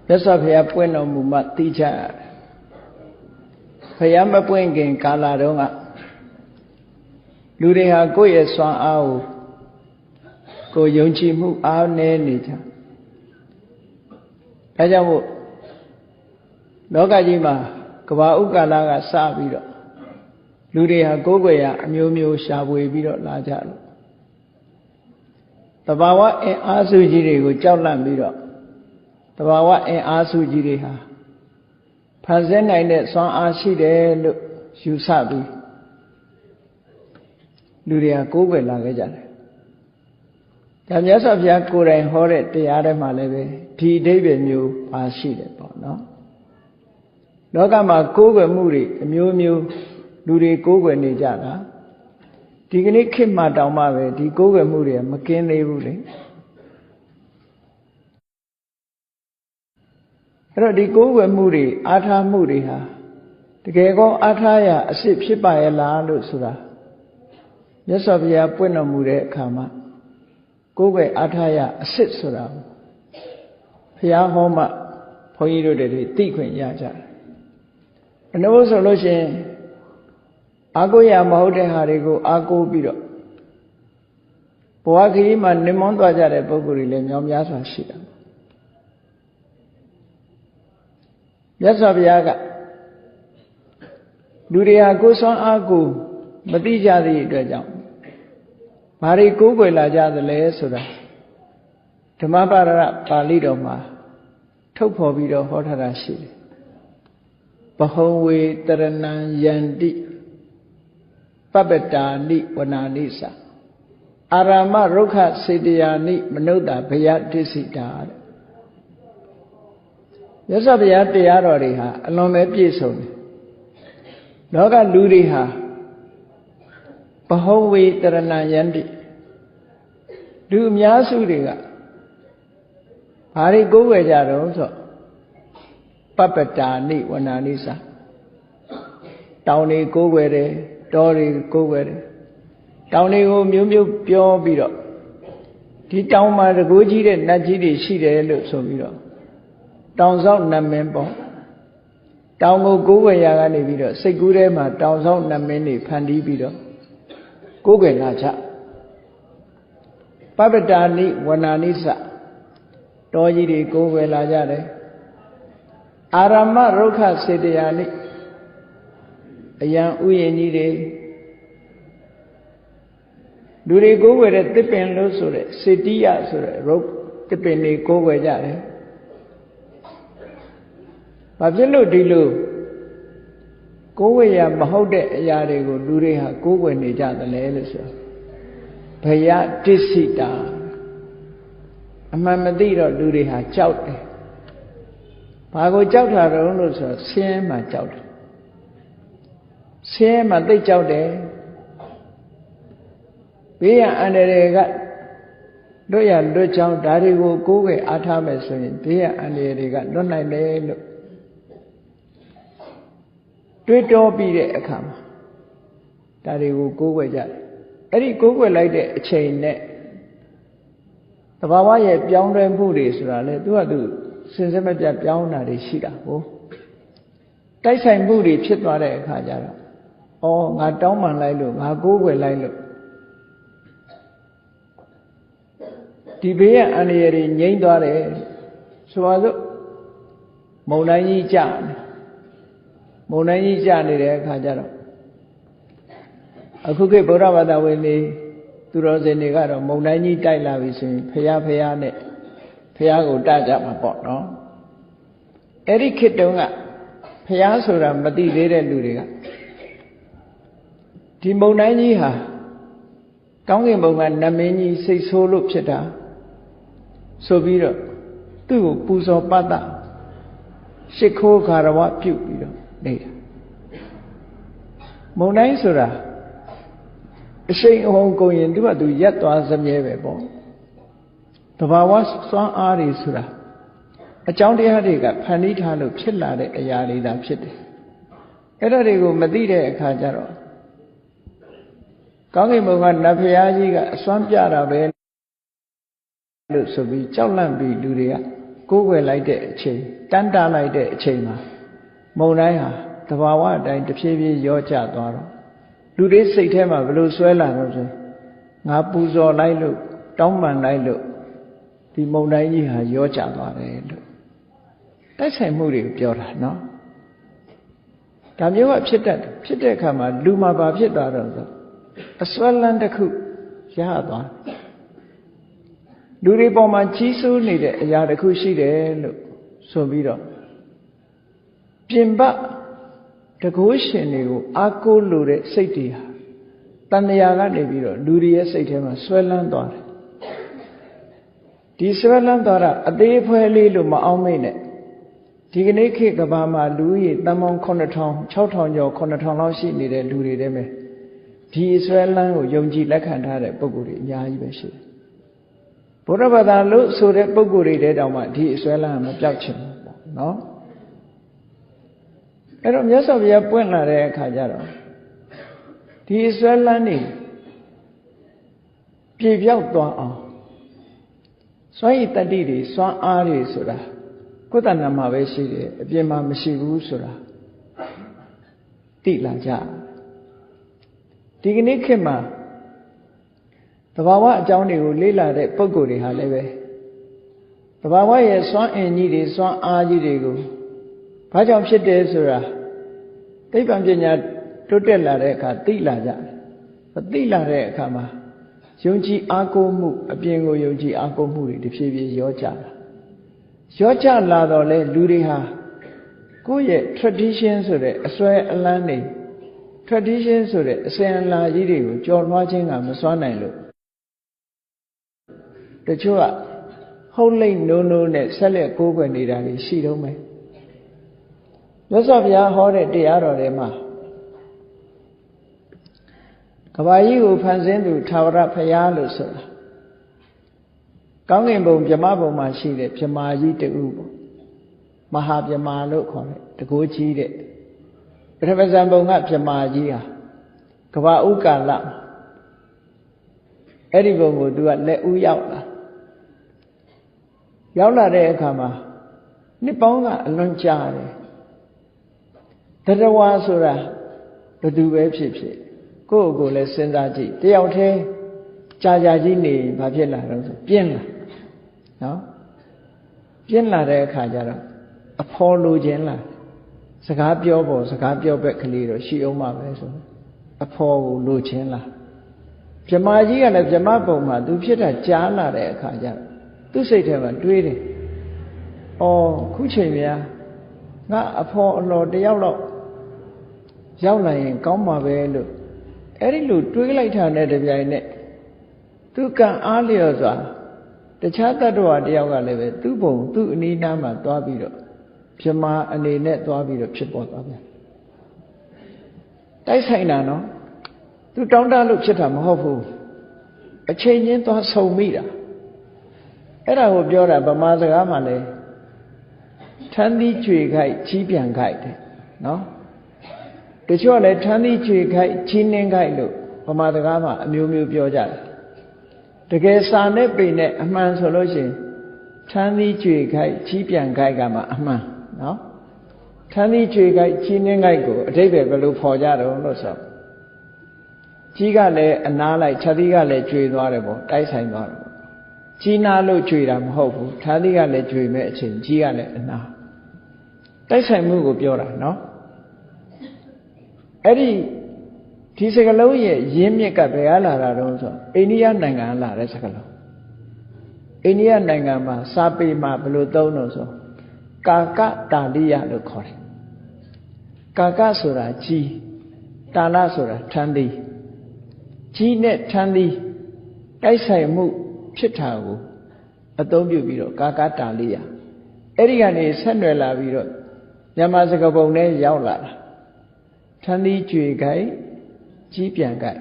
မြတ်စွာဘုရားပွင့်တော်မူမှသိကြရတယ်ဘုရားမပွင့်ခင်ကာလတုန်းကလူတွေဟာကိုယ့်ရဲ့စွမ်းအားကိုယုံကြည်မှုအားနည်းနေကြဒါကြောင့်မို့လောကကြီးမှာကဘာဥကာလကစပြီးတော့လူတွေဟာကိုယ်ွယ်ရာအမျိုးမျိုးရှာဖွေပြီးတော့လာကြလို့တဘာဝအင်အားစုကြီးတွေကိုကြောက်လန့်ပြီးတော့တဘာဝအင်အားစုကြီးတွေဟာဖန်ဆင်းနိုင်တဲ့စွမ်းအားရှိတယ်လို့ယူဆပြီးလူတွေဟာကိုယ်ွယ်လာခဲ့ကြတယ်ဒါမြတ်စွာဘုရားကိုယ်တိုင်ဟောတဲ့တရားထဲမှာလည်းပဲဒီအဓိပ္ပာယ်မျိုးပါရှိတယ်ပေါ့နော်လောကမှာကိုယ်ွယ်မှုတွေအမျိုးမျိုးလူတွေကိုယ်ွယ်နေကြတာဒီကနေ့ခေတ်မှာတောင်မှပဲဒီကိုယ်ွယ်မှုတွေမကင်းသေးဘူးလေအဲ့တော့ဒီကိုယ်ွယ်မှုတွေအားထားမှုတွေဟာတကယ်ကောအားထားရအစစ်ဖြစ်ပါရဲ့လားလို့ဆိုတာမြတ်စွာဘုရားပွင့်တော်မူတဲ့အခါမှာကိုယ်ွယ်အားထားရအစစ်ဆိုတာဘုရားဟောမှဘုန်းကြီးတို့တွေသိခွင့်ရကြတယ်အနုဆိုလို့ရှိရင်အာကိုရမဟုတ်တဲ့ဟာတွေကိုအာကိုပြီးတော့ဘဝခရီးမှာနင်မွန်းသွားကြတဲ့ပုဂ္ဂိုလ်တွေလည်းမြောက်များစွာရှိတာမြတ်စွာဘုရားကလူတွေဟာကိုယ်စွမ်းအားကိုမသိကြသည့်အတွက်ကြောင့်ဘာတွေကိုယ်ွယ်လာကြသလဲဆိုတာဓမ္မပါဠိပါဠိတော်မှာထုတ်ဖော်ပြီးတော့ဟောထားတာရှိတယ်ဘဟုံဝေတရဏံယန္တိပပ္ပတာနိဝနာနိသအာရမရုက္ခစေတယာနိမနုဿဘယတိစိတာတဲ့မြတ်စွာဘုရားတရားတော်တွေဟာအလွန်ပဲပြည့်စုံတယ်လောကလူတွေဟာဘဟုံဝေတရဏံယန္တိလူအများစုတွေကဘာတွေကိုယ်ွယ်ကြတော့ဆိုပပ္ပတာနိဝနာနိသတောင်တွေကိုယ်ွယ်တယ်တောတွေကိုယ်ွယ်တယ်တောင်တွေကိုမျိုးမျိုးပြောပြီးတော့ဒီတောင်မှာတကူကြီးတဲ့နတ်ကြီးတွေရှိတယ်လို့ဆိုပြီးတော့တောင်ဆောက်နတ်မင်းပေါ့တောင်ကိုကိုယ်ွယ်ရာကနေပြီးတော့စိတ်ကူးထဲမှာတောင်ဆောက်နတ်မင်းတွေဖန်တီးပြီးတော့ကိုယ်ွယ်လာကြပပ္ပတာနိဝနာနိသတောကြီးတွေကိုယ်ွယ်လာကြတယ်အာရမရုက္ခစေတယာနိအယံဥယျာဉ်ကြီးတွေလူတွေကိုယ်ွယ်တဲ့တစ်ပင်လို့ဆိုတဲ့စေတိယဆိုတဲ့ရုပ်တစ်ပင်တွေကိုယ်ွယ်ကြတယ်ဘာဖြစ်လို့ဒီလိုကိုယ်ဝေရမဟုတ်တဲ့အရာတွေကိုလူတွေဟာကိုယ်ဝေနေကြသလဲလို့ဆိုဘယတိစိတာအမှန်မသိတော့လူတွေဟာကြောက်တယ်ဘာကိုကြောက်တာတုံးလို့ဆိုဆင်းရဲမှကြောက်တယ်ဆင်းရဲမှသိကြောက်တယ်ဘေးရန်အန္တရာယ်ကလွတ်ရလွတ်ချောင်းဒါတွေကိုကိုယ်ဝေအားထားမယ်ဆိုရင်ဘေးရန်အန္တရာယ်တွေကလွတ်နိုင်တယ်လို့တွေးတောပြီးတဲ့အခါမှာဒါတွေကိုကိုးကွယ်ကြတယ်အဲ့ဒီကိုးကွယ်လိုက်တဲ့အချိန်နဲ့သဘာဝရဲ့ပြောင်းလဲမှုတွေဆိုတာလေသူကသူစင်စစ်မပြတ်ပြောင်းတာတွေရှိတာဟုတ်တိုက်ဆိုင်မှုတွေဖြစ်သွားတဲ့အခါကျတော့ဩငါတောင်းပန်လိုက်လို့ငါကိုးကွယ်လိုက်လို့ဒီဘေးရန်အန္တရာယ်တွေငြိမ်းသွားတယ်ဆိုပါစို့မုန်တိုင်းကြီးကြမုန်တိုင်းကြီးကြနေတဲ့အခါကျတော့အခုခေတ်ဗုဒ္ဓဘာသာဝင်တွေသူတော်စင်တွေကတော့မုန်တိုင်းကြီးတိုက်လာပြီဆိုရင်ဖျားနဲ့ဖျားကိုတကြမှာပေါ့နော်အဲ့ဒီခေတ်တုန်းကဖျားဆိုတာမသိသေးတဲ့လူတွေကဒီမုန်တိုင်းကြီးဟာကောင်းကင်ဘုံကနတ်မင်းကြီးစိတ်ဆိုးလို့ဖြစ်တာဆိုပြီးတော့သူ့ကိုပူဇော်ပတ္တရှ िख ိုးခါရဝပြုတ်ပြီးတော့နေတာမုန်တိုင်းဆိုတာအရှိန်အဟုန်ကုန်ရင်သူကသူရက်သွားစမြဲပဲပေါ့တဘာဝစွမ်းအားတွေဆိုတာအကြောင်းတရားတွေကဖန်တီးထားလို့ဖြစ်လာတဲ့အရာတွေသာဖြစ်တယ်အဲ့ဒါတွေကိုမသိတဲ့အခါကျတော့ကောင်းကင်ဘုံကနတ်ဖျားကြီးကအစွမ်းပြတာပဲလို့ဆိုပြီးကြောက်လန့်ပြီးလူတွေက ကိုယ်ွယ်လိုက်တဲ့အချိန်တန်းတားလိုက်တဲ့အချိန်မှာမုန်တိုင်းဟာသဘာဝအတိုင်းတဖြည်းဖြည်းရောကျသွားတော့လူတွေစိတ်ထဲမှာဘလို့ဆွဲလာတော့ဆိုငါပူဇော်လိုက်လို့တောင်းပန်လိုက်လို့ဒီမုန်တိုင်းကြီးဟာရောကျသွားတယ်လို့တိုက်ဆိုင်မှုတွေကိုပြောတာနော်ဒါမျိုးကဖြစ်တဲ့အခါမှာလူမှာဘာဖြစ်သွားတော့ဆိုအစွဲလန်းတစ်ခုရသွားလူတွေပေါ်မှာကြီးစိုးနေတဲ့အရာတစ်ခုရှိတယ်လို့ဆိုပြီးတော့ပြင်ပတကုရှင်တွေကိုအားကိုးလို့တဲ့စိတ်တွေဟာတဏှာကနေပြီးတော့လူတွေရဲ့စိတ်ထဲမှာဆွဲလန်းသွားတယ်ဒီဆွဲလန်းသွားတာအသေးအဖွဲလေးလို့မအောင်မိနဲ့ဒီကနေ့ခေတ်ကဘာမှာလူကြီးတန်ပေါင်း9000 6000ကျော်9000လောက်ရှိနေတဲ့လူတွေထဲမှာဒီဆွဲလန်းကိုယုံကြည်လက်ခံထားတဲ့ပုဂ္ဂိုလ်တွေအများကြီးပဲရှိတယ်ဘုရားဘာသာလို့ဆိုတဲ့ပုဂ္ဂိုလ်တွေတဲတောင်မှဒီဆွဲလန်းမပြောက်ချင်ဘူးပေါ့နော်အဲ့တော့မြတ်စွာဘုရားပွင့်လာတဲ့အခါကျတော့ဒီဆွဲလန်းနေပြေပြောက်သွားအောင်စွမ်းရည်တတ္တိတွေစွမ်းအားတွေဆိုတာကိုယ်တဏ္ဍာမှာပဲရှိတယ်အပြင်မှာမရှိဘူးဆိုတာသိလာကြဒီကနေ့ခေတ်မှာသဘာဝအကြောင်းတွေကိုလေ့လာတဲ့ပုဂ္ဂိုလ်တွေဟာလည်းပဲသဘာဝရဲ့စွမ်းအင်ကြီးတွေစွမ်းအားကြီးတွေကိုဘာကြောင့်ဖြစ်တယ်ဆိုတာသိပ္ပံပညာတိုးတက်လာတဲ့အခါသိလာကြတယ်သိလာတဲ့အခါမှာယုံကြည်အားကိုးမှုအပြင်ကိုယုံကြည်အားကိုးမှုတွေတဖြည်းဖြည်းရောကြလာရောကြလာတော့လေလူတွေဟာကိုယ့်ရဲ့ tradition ဆိုတဲ့အစွဲအလန်းတွေ tradition ဆိုတဲ့အစဉ်အလာကြီးတွေကိုကြော်လွှားခြင်းကမစွမ်းနိုင်လို့တချို့ကဟုတ်လိမ့်နိုးနိုးနဲ့ဆက်လက်ကိုးကွယ်နေတာတွေရှိတော့မယ်မြတ်စွာဘုရားဟောတဲ့တရားတော်ထဲမှာကဘာကြီးကိုဖန်ဆင်းသူထာဝရဘုရားလို့ဆိုတာကောင်းကင်ဘုံဗြဟ္မဘုံမှာရှိတဲ့ဗြဟ္မာကြီးတူပေါ့မဟာဗြဟ္မာလို့ခေါ်တဲ့တကိုးကြီးတဲ့ပထမဇန်ဘုံကဗြဟ္မာကြီးဟာကဘာဥကာလအဲ့ဒီဘုံကိုသူကလက်ဦးရောက်လာတဲ့အခါမှာနှစ်ပေါင်းကအလွန်ကြာတယ်တတဝါဆိုတာဘယ်သူပဲဖြစ်ဖြစ်ကိုယ့်ကိုယ်လည်းစဉ်းစားကြည့်တယောက်တည်းကြာကြီးနေဘာဖြစ်လာတော့ဆိုပြင်းလာနော်ပြင်းလာတဲ့အခါကျတော့အဖော်လိုခြင်းလားစကားပြောဖို့စကားပြောဘက်ကလေးတော့ရှိအောင်ပါပဲဆိုအဖော်ကိုလိုခြင်းလားဗြဟ္မာကြီးကလည်းဗြဟ္မပုံမှာသူဖြစ်တာကြားလာတဲ့အခါကျတော့သူ့စိတ်ထဲမှာတွေးတယ်။အော်ခုချိန်များငါအဖော်အလော်တယောက်တော့ရောက်လာရင်ကောင်းမှာပဲလို့အဲ့ဒီလိုတွေးလိုက်တာနဲ့တပြိုင်နက်သူကံအားလျော်စွာတခြားတ attva တယောက်ကလည်းပဲသူ့ဘုံသူ့အနီးနားမှာသွားပြီးတော့ဗြဟ္မာအနေနဲ့သွားပြီးတော့ဖြစ်ပေါ်သွားပြန်တိုက်ဆိုင်တာနော်သူတောင်းတလို့ဖြစ်တာမဟုတ်ဘူးအချိန်ချင်းသွားဆုံမိတာအဲ့ဒါကိုပြောတာဗမာစကားမှာလဲထမ်းသီးကြွေခိုက်ကြီးပြန်ခိုက်တယ်နော်တချို့ကလည်းထမ်းသီးကြွေခိုက်ကြီးနှင်းခိုက်လို့ဗမာစကားမှာအမျိုးမျိုးပြောကြတယ်တကယ်စာနဲ့ပေနဲ့အမှန်ဆိုလို့ရှိရင်ထမ်းသီးကြွေခိုက်ကြီးပြန်ခိုက်ကမှအမှန်နော်ထမ်းသီးကြွေခိုက်ကြီးနှင်းခိုက်ကိုအဓိပ္ပာယ်ဘယ်လိုဖော်ကြတော့လို့ဆိုကြီးကလည်းအနားလိုက်ခြားသီးကလည်းကြွေသွားတယ်ပေါ့တိုက်ဆိုင်သွားတယ်ပေါ့ကြီးနာလို့ကြွေတာမဟုတ်ဘူးခြားသီးကလည်းကြွေမဲ့အချိန်ကြီးကလည်းအနားတိုက်ဆိုင်မှုကိုပြောတာနော်အဲ့ဒီစကလုံးရဲ့ရင်းမြစ်ကဘယ်ကလာတာတော့ဆိုအိန္ဒိယနိုင်ငံလာတဲ့စကလုံးအိန္ဒိယနိုင်ငံမှာစာပေမှာဘယ်လိုသုံးလို့ဆိုကာကတာလိယလို့ခေါ်တယ်ကာကဆိုတာကြီးတာလဆိုတာထမ်းသီးကြီးနဲ့ထမ်းသီးတိုက်ဆိုင်မှုဖြစ်တာကိုအသုံးပြုပြီးတော့ကာကတာလိယအဲ့ဒီကနေဆက်နွယ်လာပြီးတော့မြန်မာစကားပုံနဲ့ရောက်လာတာထမ်းသီးကြွေခိုက်ကြီးပြန်ခိုက်